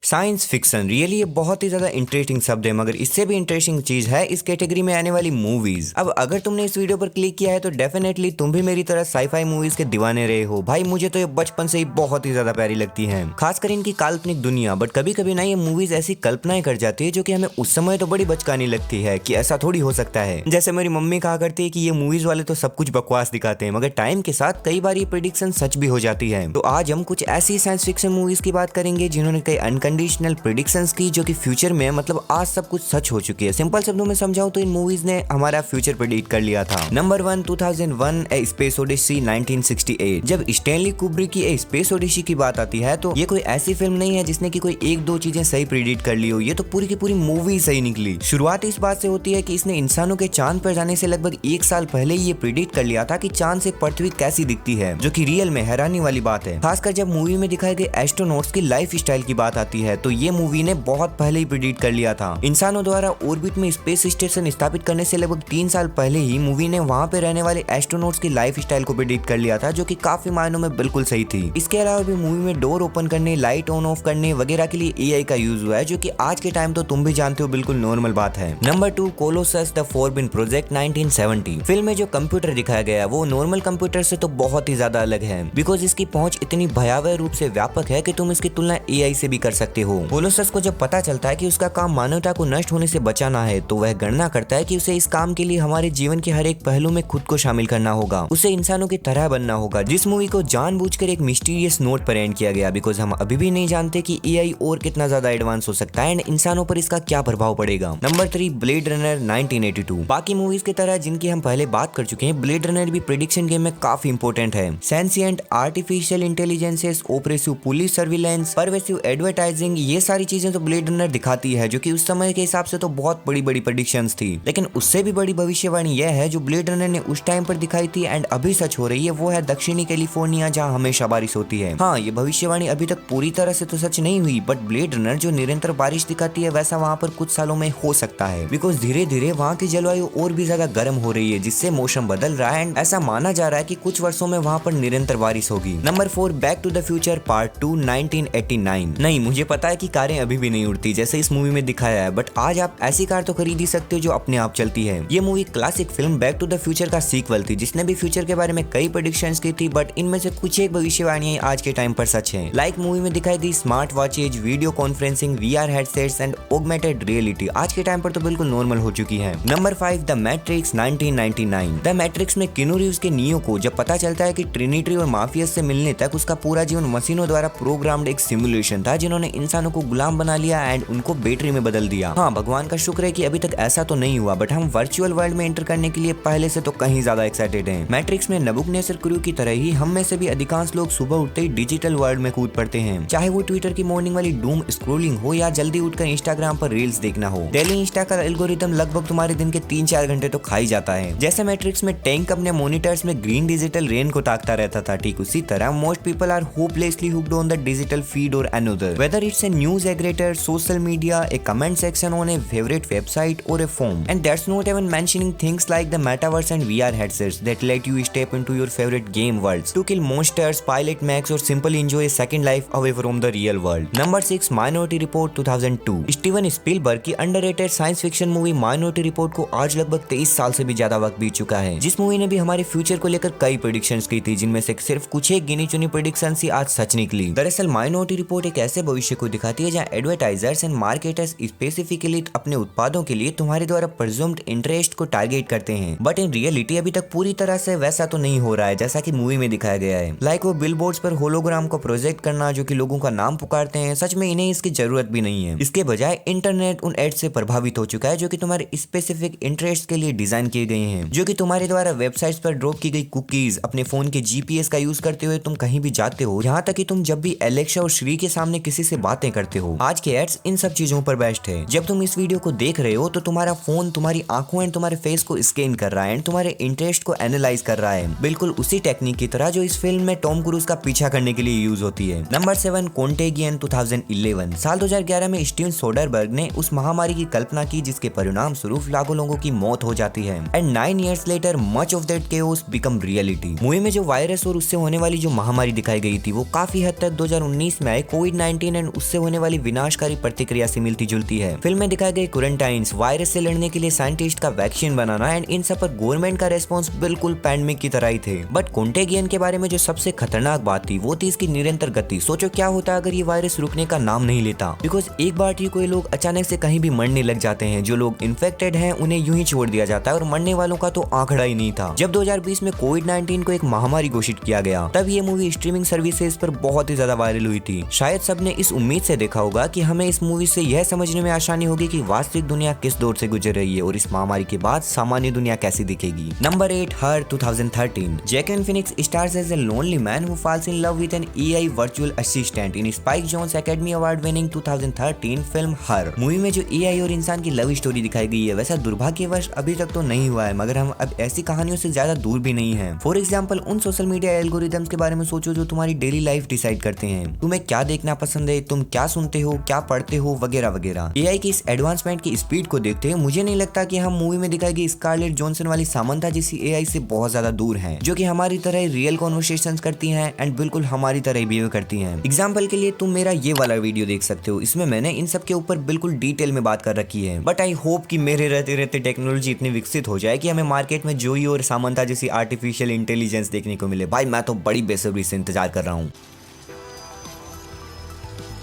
Science fiction really ये बहुत ही ज्यादा इंटरेस्टिंग शब्द है, मगर इससे भी इंटरेस्टिंग चीज है इस कैटेगरी में आने वाली मूवीज। अब अगर तुमने इस वीडियो पर क्लिक किया है तो डेफिनेटली तुम भी मेरी तरह साईफाई मूवीज के दीवाने रहे हो। भाई मुझे तो ये बचपन से ही बहुत ही ज्यादा प्यारी लगती है, खासकर इनकी काल्पनिक दुनिया। बट कभी कभी ना ये मूवीज ऐसी कल्पनाएं कर जाती है जो कि हमें उस समय तो बड़ी बचकानी लगती है कि ऐसा थोड़ी हो सकता है। जैसे मेरी मम्मी कहा करती है कि ये मूवीज वाले तो सब कुछ बकवास दिखाते हैं, मगर टाइम के साथ कई बार ये प्रेडिक्शन सच भी हो जाती है। तो आज हम कुछ ऐसी साइंस फिक्शन मूवीज की बात करेंगे जिन्होंने कई अनकंडीशनल प्रेडिक्शंस की जो कि फ्यूचर में मतलब आज सब कुछ सच हो चुकी है। सिंपल शब्दों में समझाऊं तो इन मूवीज ने हमारा फ्यूचर प्रेडिक्ट कर लिया था। नंबर 1 2001 ए स्पेस ओडिसी 1968। जब स्टैनली कुब्रिक की ए स्पेस ओडिसी की बात आती है तो ये कोई ऐसी फिल्म नहीं है जिसने की कोई एक दो चीजें सही प्रेडिक्ट कर ली हो, ये तो पूरी की पूरी मूवी सही निकली। शुरुआत इस बात से होती है कि इसने इंसानों के चांद पर जाने से लगभग 1 साल पहले ही ये प्रेडिक्ट कर लिया था कि चांद से पृथ्वी कैसी दिखती है, जो कि रियल में हैरानी वाली बात है। खासकर जब मूवी में दिखाए गए एस्ट्रोनॉट्स की लाइफ स्टाइल की बात आती है तो ये मूवी ने बहुत पहले ही प्रेडिक्ट कर लिया था। इंसानों द्वारा ऑर्बिट में स्पेस स्टेशन स्थापित करने से लगभग 3 साल पहले ही मूवी ने वहां पे रहने वाले एस्ट्रोनॉट्स की लाइफ स्टाइल को प्रेडिक्ट कर लिया था, जो कि काफी मायनों में बिल्कुल सही थी। इसके अलावा भी मूवी में डोर ओपन करने, लाइट ऑन ऑफ करने वगैरह के लिए एआई का यूज हुआ है, जो कि आज के टाइम तो तुम भी जानते हो बिल्कुल नॉर्मल बात है। Number 2 Colossus the Forbin Project 1970। Film में जो कंप्यूटर दिखाया गया है वो नॉर्मल कंप्यूटर से तो बहुत ही ज्यादा अलग है, बिकॉज इसकी पहुंच इतनी भयावह रूप से व्यापक है कि तुम इसकी तुलना एआई से भी कर सकते हो। कोलोसस को जब पता चलता है कि उसका काम मानवता को नष्ट होने से बचाना है तो वह गणना करता है कि उसे इस काम के लिए हमारे जीवन के हर एक पहलू में खुद को शामिल करना होगा, उसे इंसानों की तरह बनना होगा। जिस मूवी को जानबूझकर एक मिस्टीरियस नोट पर एंड किया गया, बिकॉज हम अभी भी नहीं जानते कि एआई और कितना ज्यादा एडवांस हो सकता है एंड इंसानों पर इसका क्या प्रभाव पड़ेगा। Number 3 blade runner 1982। बाकी मूवीज की तरह जिनकी हम पहले बात कर चुके हैं, ब्लेड रनर भी प्रेडिक्शन गेम में काफी इंपॉर्टेंट है। Sentient artificial intelligences, oppressive police surveillance, pervasive advertising, ये सारी चीजें तो ब्लेड रनर दिखाती है, जो कि उस समय के हिसाब से तो बहुत बड़ी बड़ी प्रेडिक्शंस थी। लेकिन उससे भी बड़ी भविष्यवाणी यह है जो ब्लेड रनर ने उस टाइम पर दिखाई थी एंड अभी सच हो रही है, वो है दक्षिणी कैलिफोर्निया जहाँ हमेशा बारिश होती है। हाँ, ये भविष्यवाणी अभी तक पूरी तरह से तो सच नहीं हुई, बट ब्लेड रनर जो निरंतर बारिश दिखाती है वैसा वहाँ पर कुछ सालों में हो सकता है, बिकॉज धीरे धीरे वहाँ की जलवायु और भी ज्यादा गर्म हो रही है, जिससे मौसम बदल रहा है एंड ऐसा माना जा रहा है कि कुछ वर्षों में वहाँ पर निरंतर बारिश होगी। Number 4 back to the future part 2 1989। नहीं, मुझे पता है कि कारें अभी भी नहीं उड़ती जैसे इस मूवी में दिखाया है, बट आज आप ऐसी कार तो खरीद ही सकते हो जो अपने आप चलती है। ये movie classic film back to the future का सीक्वल थी, जिसने भी फ्यूचर के बारे में कई प्रेडिक्शंस की थी, बट इनमें से कुछ एक भविष्यवाणियां आज के टाइम पर सच है। लाइक मूवी में दिखाई दी smart watches, video conferencing, VR headsets and augmented reality आज के टाइम पर तो बिल्कुल नॉर्मल हो चुकी है। Number 5 the matrix 1999। The matrix में कीनू रीव्स के नियो को जब पता चलता है कि ट्रिनिटी और माफियस से मिलने तक उसका पूरा जीवन मशीनों द्वारा प्रोग्राम्ड एक सिमुलेशन था, जिन्होंने इंसानों को गुलाम बना लिया एंड उनको बैटरी में बदल दिया। हाँ, भगवान का शुक्र है कि अभी तक ऐसा तो नहीं हुआ, बट हम वर्चुअल वर्ल्ड में एंटर करने के लिए पहले से तो कहीं ज्यादा एक्साइटेड हैं। मैट्रिक्स में नबुकनेसर क्रू की तरह ही हम में से भी अधिकांश लोग सुबह उठते ही डिजिटल वर्ल्ड में कूद पड़ते हैं, चाहे वो ट्विटर की मॉर्निंग वाली डूम स्क्रोलिंग हो या जल्दी उठकर इंस्टाग्राम पर रील्स देखना हो। डेली इंस्टा का एल्गोरिथम लगभग तुम्हारे दिन के 3-4 घंटे तो खा ही जाता है। जैसे मैट्रिक्स में टैंक अपने मॉनिटर्स में ग्रीन डिजिटल रेन को ताकता रहता था, ठीक उसी तरह most people are hopelessly hooked on the digital feed or another, whether it's a news aggregator, social media, a comment section on a favourite website or a phone, and that's not even mentioning things like the metaverse and VR headsets that let you step into your favorite game worlds to kill monsters, pilot mechs or simply enjoy a second life away from the real world. Number 6 Minority Report 2002। Steven Spielberg की underrated science fiction movie minority report को आज लगभग 23 साल से भी ज्यादा वक्त बीत चुका है, जिस मूवी ने भी हमारे फ्यूचर को लेकर कई प्रेडिक्शंस की थी, जिनमें से सिर्फ कुछ एक गिनी चुनी प्रेडिक्शंस ही आज सच निकली। दरअसल माइनॉरिटी रिपोर्ट एक ऐसे भविष्य को दिखाती है जहाँ एडवर्टाइजर्स एंड मार्केटर्स स्पेसिफिकली अपने उत्पादों के लिए तुम्हारे द्वारा प्रिज्यूम्ड इंटरेस्ट को टारगेट करते हैं, बट इन रियलिटी अभी तक पूरी तरह से वैसा तो नहीं हो रहा है जैसा कि मूवी में दिखाया गया है। लाइक वो बिलबोर्ड्स पर होलोग्राम को प्रोजेक्ट करना जो कि लोगों का नाम पुकारते हैं, सच में इन्हें इसकी जरूरत भी नहीं है। इसके बजाय इंटरनेट उन एड्स से प्रभावित हो चुका है जो कि तुम्हारे स्पेसिफिक इंटरेस्ट के लिए डिजाइन किए गए हैं, जो कि तुम्हारे द्वारा वेबसाइट्स पर ड्रॉप की गई कुकीज, अपने फोन के जीपीएस का यूज करते हुए तुम कहीं भी जाते हो, यहाँ तक कि तुम जब भी एलेक्सा और श्री के सामने किसी से बातें करते हो। आज के एड्स इन सब चीजों पर बेस्ट है। जब तुम इस वीडियो को देख रहे हो तो तुम्हारा फोन तुम्हारी आंखों एंड तुम्हारे फेस को स्कैन कर रहा है एंड तुम्हारे इंटरेस्ट को एनालाइज कर रहा है, बिल्कुल उसी टेक्निक की तरह जो इस फिल्म में टॉम क्रूज का पीछा करने के लिए यूज होती है। नंबर 7 कॉन्टेगियन 2011। साल 2011 में स्टीवन सोडरबर्ग ने उस महामारी की कल्पना की जिसके परिणाम स्वरूप लाखों लोगों की मौत हो जाती है and 9 years later much of that chaos become reality. Movie में जो वायरस और उससे होने वाली जो महामारी दिखाई गई थी वो काफी हद तक 2019 में आए कोविड-19 एंड उससे होने वाली विनाशकारी प्रतिक्रिया से मिलती जुलती है। फिल्म में दिखाए गए क्वारंटाइंस, वायरस से लड़ने के लिए साइंटिस्ट का वैक्सीन बनाना एंड इन सब पर गवर्नमेंट का रेस्पॉन्स बिल्कुल पैंडेमिक की तरह ही थे। बट कॉन्टेगियन के बारे में जो सबसे खतरनाक बात थी वो थी इसकी निरंतर गति। सोचो क्या होता अगर ये वायरस रुकने का नाम नहीं लेता, बिकॉज एक बार ठीक कोई लोग अचानक से कहीं भी मरने लग जाते हैं। जो लोग इन्फेक्टेड हैं उन्हें यूं ही छोड़ दिया जाता है और मरने वालों का तो आंकड़ा ही नहीं था। जब 2020 में कोविड-19 को एक महामारी घोषित किया गया तब ये मूवी स्ट्रीमिंग सर्विसेज पर बहुत ही ज्यादा वायरल हुई थी। शायद सबने इस उम्मीद से देखा होगा कि हमें इस मूवी से यह समझने में आसानी होगी कि वास्तविक दुनिया किस दौर से गुजर रही है और इस महामारी के बाद सामान्य दुनिया कैसी दिखेगी। Number 8, Her 2013। Joaquin Phoenix stars as a lonely man who falls in love with an AI virtual assistant in Spike Jonze Academy Award winning 2013 film Her. Movie में जो एआई और इंसान की लव स्टोरी दिखाई गई है वैसा दुर्भाग्यवश अभी तक तो नहीं हुआ है, मगर हम अब ऐसी कहानियों से ज्यादा दूर भी नहीं है। फॉर एग्जाम्पल उन सोशल मीडिया एल्गोरिथम्स के बारे में सोचो जो तुम्हारी डेली लाइफ डिसाइड करते हैं। तुम्हें क्या देखना पसंद है, तुम क्या सुनते हो, क्या पढ़ते हो, वगैरह वगैरह। एआई की इस एडवांसमेंट की स्पीड को देखते हुए मुझे नहीं लगता कि हम मूवी में दिखाई गई स्कारलेट जॉनसन वाली सामंथा जैसी एआई से बहुत ज्यादा दूर हैं, जो कि हमारी तरह रियल कॉन्वर्सेशंस करती हैं एंड बिल्कुल हमारी तरह बिहेव करती हैं। एग्जाम्पल के लिए तुम मेरा ये वाला वीडियो देख सकते हो, इसमें मैंने इन सब के ऊपर बिल्कुल डिटेल में बात कर रखी है। बट आई होप कि मेरे रहते रहते टेक्नोलॉजी इतनी विकसित हो जाए कि हमें मार्केट में जोई और सामंथा जैसी आर्टिफिशियल इंटेलिजेंस देखने को मिले। भाई मैं तो बड़ी बेसब्री से इंतजार कर रहा हूँ।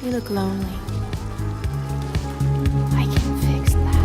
You look lonely. I can fix that.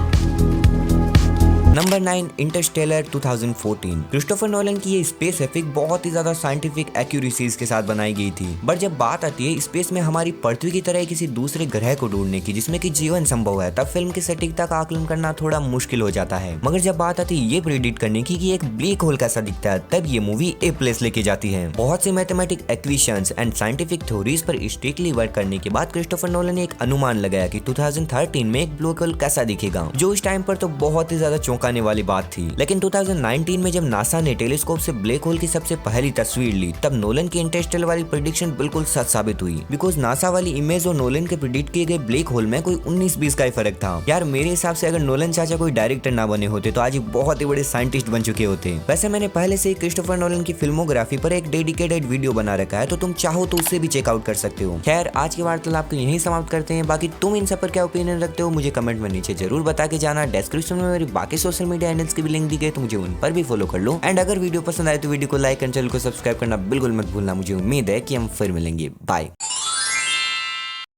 Number 9, Interstellar 2014। Christopher Nolan की ये स्पेस एपिक बहुत ही ज्यादा साइंटिफिक एक्यूरेसीज के साथ बनाई गई थी। बट जब बात आती है स्पेस में हमारी पृथ्वी की तरह किसी दूसरे ग्रह को ढूंढने की जिसमें कि जीवन संभव है, तब फिल्म की सटीकता का आकलन करना थोड़ा मुश्किल हो जाता है। मगर जब बात आती है ये प्रेडिक्ट करने की कि एक ब्लैक होल कैसा दिखता है, तब ये मूवी A+ लेके जाती है। बहुत सी mathematic equations and scientific theories पर स्ट्रिक्टली वर्क करने के बाद क्रिस्टोफर नोलन ने एक अनुमान लगाया कि 2013 में एक ब्लैक होल कैसा दिखेगा, जो उस टाइम पर तो बहुत ही ज्यादा चौंकाने वाली बात थी। लेकिन 2019 में जब नासा ने टेलीस्कोप से ब्लैक होल की सबसे पहली तस्वीर ली, तब नोलन की इंटरस्टेलर वाली प्रेडिक्शन बिल्कुल सच साबित हुई। बिकॉज नासा वाली इमेज और नोलन के प्रेडिक्ट किए गए ब्लैक होल में कोई 19-20 का ही फर्क था। यार मेरे हिसाब से अगर नोलन चाचा कोई डायरेक्टर ना बने होते तो आज ही बहुत ही बड़े साइंटिस्ट बन चुके होते। वैसे मैंने पहले से ही क्रिस्टोफर नोलन की फिल्मोग्राफी पर एक डेडिकेटेड वीडियो बना रखा है, तो तुम चाहो तो उससे भी चेकआउट कर सकते हो। खैर आज की वार्तालाप को यहीं समाप्त करते हैं। बाकी तुम इन सब पर क्या ओपिनियन रखते हो मुझे कमेंट में नीचे जरूर बता के जाना। डिस्क्रिप्शन में मेरी बाकी सोशल मीडिया हैंडल्स की भी लिंक दी गई, तो मुझे उन पर भी फॉलो कर लो। एंड अगर वीडियो पसंद आए तो वीडियो को लाइक एंड चैनल को सब्सक्राइब करना बिल्कुल मत भूलना। मुझे उम्मीद है कि हम फिर मिलेंगे। बाय।